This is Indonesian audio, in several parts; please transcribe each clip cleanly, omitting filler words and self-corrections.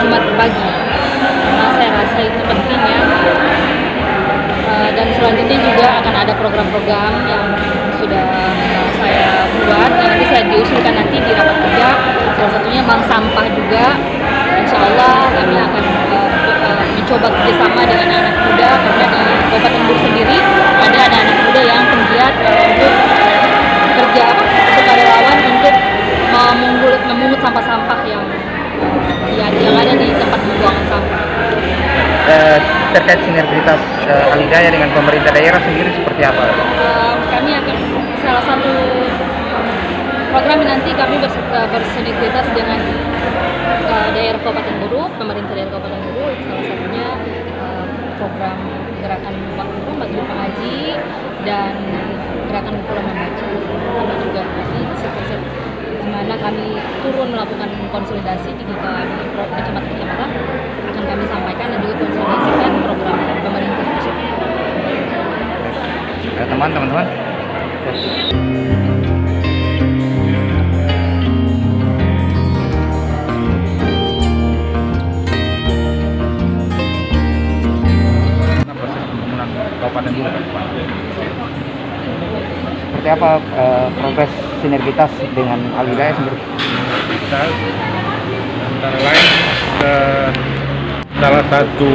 Jumat berbagi. Karena saya rasa itu penting ya. Dan selanjutnya juga akan ada program-program yang sudah saya buat yang nanti saya diusulkan nanti di rapat kerja. Salah satunya bank sampah juga. Insya Allah kami akan mencoba kerjasama dengan anak muda, karena di Kabupaten Buru sendiri ada anak-anak muda yang penggiat untuk kerja sukarelawan untuk memungut sampah-sampah yang ada di tempat pembuangan sampah. Terkait sinergitas Al-Hidayah dengan pemerintah daerah sendiri seperti apa? Kami akan salah satu program nanti kami bersinergitas dengan daerah Kabupaten Buru, pemerintah daerah Kabupaten Buru, salah satunya program gerakan waktu bagi pengaji dan gerakan pulau membaca. Kami juga nanti di mana kami turun melakukan konsolidasi di kecamatan-kecamatan akan kami sampaikan dan juga konsolidasikan program pemerintah tersebut. Teman-teman. Proses pembangunan Kabupaten Buru. Seperti apa progres sinergitas dengan Al-Hidayah sendiri? Sinergitas antara lain salah satu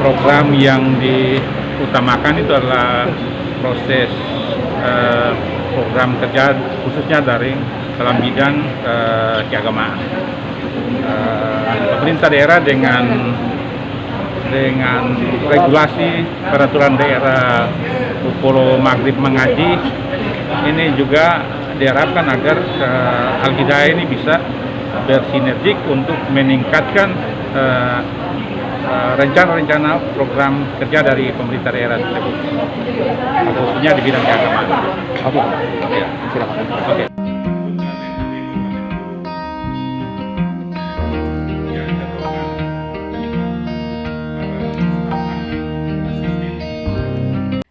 program yang diutamakan itu adalah proses program kerja khususnya daring dalam bidang keagamaan. Pemerintah daerah dengan regulasi peraturan daerah Pulau Maghrib mengaji ini juga diharapkan agar Al-Hidayah ini bisa bersinergik untuk meningkatkan rencana-rencana program kerja dari pemerintah daerah tersebut, khususnya di bidang keagamaan. Oke. Ya. Silakan. Oke.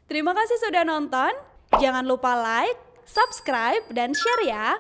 Terima kasih sudah nonton. Jangan lupa like, subscribe, dan share ya.